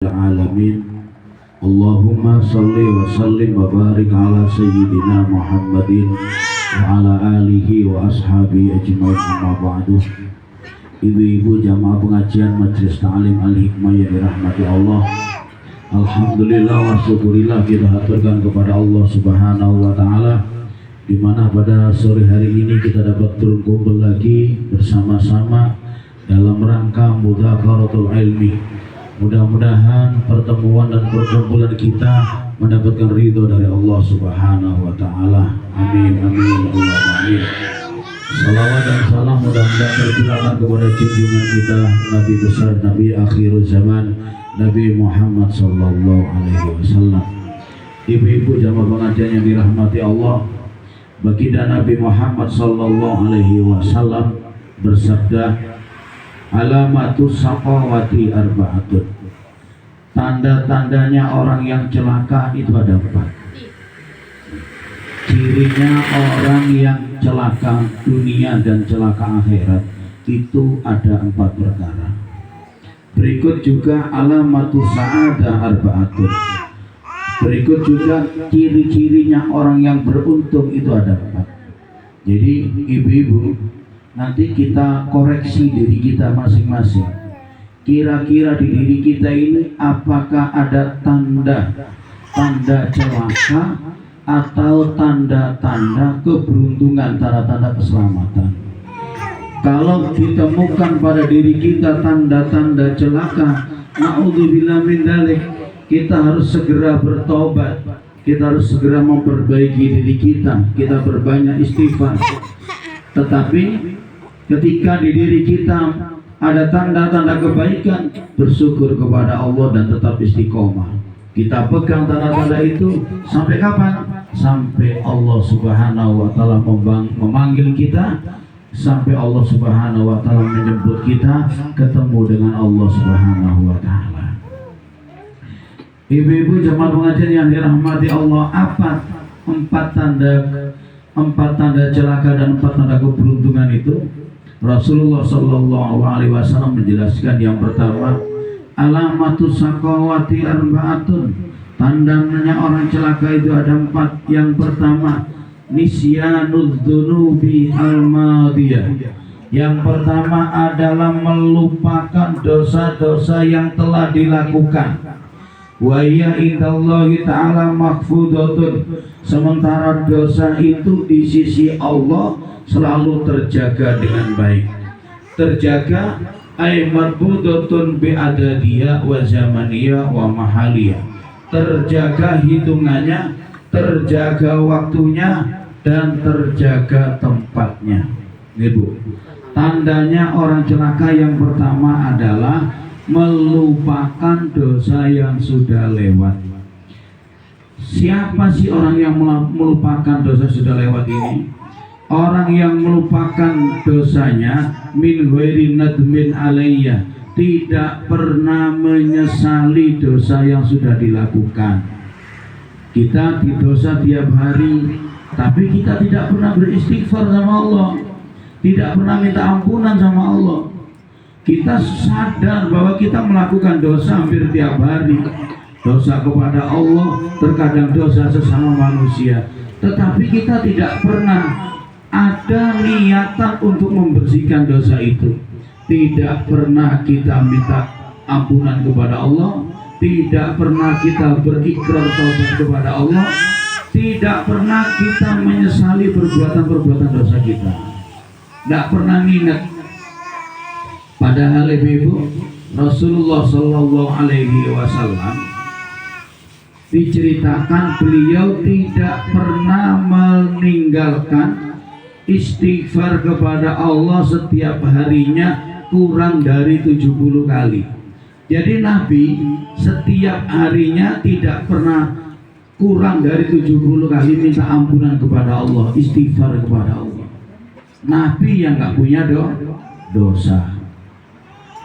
Alamin. Allahumma salli wa sallim wa barik ala sayyidina Muhammadin wa ala alihi wa ashabi ajma'in, amma ba'du. Ibu-ibu jamaah pengajian Majelis Ta'lim Al-Hikmah yang dirahmati Allah, alhamdulillah wa syukurillah, kita haturkan kepada Allah Subhanahu wa taala di mana pada sore hari ini kita dapat berkumpul lagi bersama-sama dalam rangka mudzakkaratul ilmi. Mudah-mudahan pertemuan dan perkumpulan kita mendapatkan ridho dari Allah Subhanahu wa taala. Amin amin Allahumma amin. Salawat dan salam mudah-mudahan tercurahkan kepada junjungan kita Nabi besar, Nabi akhir zaman, Nabi Muhammad sallallahu alaihi wasallam. Ibu-ibu jamaah pengajian yang dirahmati Allah, baginda Nabi Muhammad sallallahu alaihi wasallam bersabda, alamatus saqawati arba'atun. Tanda-tandanya orang yang celaka itu ada 4. Cirinya orang yang celaka dunia dan celaka akhirat itu ada 4 perkara. Berikut juga alamatus sa'adah arba'atun. Berikut juga ciri-cirinya orang yang beruntung itu ada 4. Jadi ibu-ibu, nanti kita koreksi diri kita masing-masing. Kira-kira di diri kita ini apakah ada tanda celaka atau tanda-tanda keberuntungan, tanda-tanda keselamatan. Kalau ditemukan pada diri kita tanda-tanda celaka, naudzubillah min dzalik, kita harus segera bertobat. Kita harus segera memperbaiki diri kita. Kita berbanyak istighfar. Tetapi ketika di diri kita ada tanda-tanda kebaikan, bersyukur kepada Allah dan tetap istiqomah. Kita pegang tanda-tanda itu sampai kapan? Sampai Allah Subhanahu wa taala memanggil kita, sampai Allah Subhanahu wa taala menjemput kita ketemu dengan Allah Subhanahu wa taala. Ibu-ibu jemaah pengajian yang dirahmati Allah, apa 4 tanda celaka dan 4 tanda keberuntungan itu? Rasulullah Shallallahu Alaihi Wasallam menjelaskan yang pertama, alamatus saqawati arba'atun. Tandanya orang celaka itu ada 4. Yang pertama, nisyanud dzunubi al-madiyah. Yang pertama adalah melupakan dosa-dosa yang telah dilakukan. Wa ya indallahi ta'ala mahfudatun. Sementara dosa itu di sisi Allah selalu terjaga dengan baik. Terjaga ay marbudatun bi adadiyah wa zamaniyah wa mahaliyah. Terjaga hitungannya, terjaga waktunya, dan terjaga tempatnya. Ibu, tandanya orang celaka yang pertama adalah melupakan dosa yang sudah lewat. Siapa sih orang yang melupakan dosa sudah lewat ini? Orang yang melupakan dosanya min ghairi nadmin alayya, tidak pernah menyesali dosa yang sudah dilakukan. Kita dosa tiap hari, tapi kita tidak pernah beristighfar sama Allah, tidak pernah minta ampunan sama Allah. Kita sadar bahwa kita melakukan dosa hampir tiap hari. Dosa kepada Allah, terkadang dosa sesama manusia. Tetapi kita tidak pernah ada niatan untuk membersihkan dosa itu. Tidak pernah kita minta ampunan kepada Allah. Tidak pernah kita berikrar taubat kepada Allah. Tidak pernah kita menyesali perbuatan-perbuatan dosa kita. Tidak pernah ingat. Padahal ibu, Rasulullah Shallallahu Alaihi Wasallam diceritakan beliau tidak pernah meninggalkan istighfar kepada Allah setiap harinya kurang dari 70 kali. Jadi Nabi setiap harinya tidak pernah kurang dari 70 kali minta ampunan kepada Allah, istighfar kepada Allah. Nabi yang nggak punya dosa.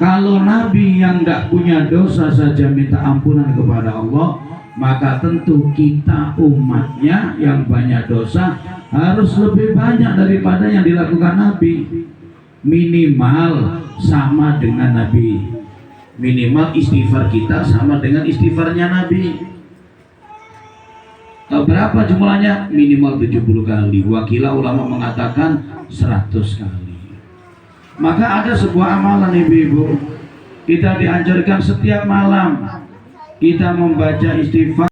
Kalau Nabi yang nggak punya dosa saja minta ampunan kepada Allah, maka tentu kita umatnya yang banyak dosa harus lebih banyak daripada yang dilakukan Nabi. Minimal sama dengan Nabi. Minimal istighfar kita sama dengan istighfarnya Nabi. Berapa jumlahnya? Minimal 70 kali. Wakila ulama mengatakan 100 kali. Maka ada sebuah amalan ibu-ibu, kita dianjurkan setiap malam kita membaca istighfar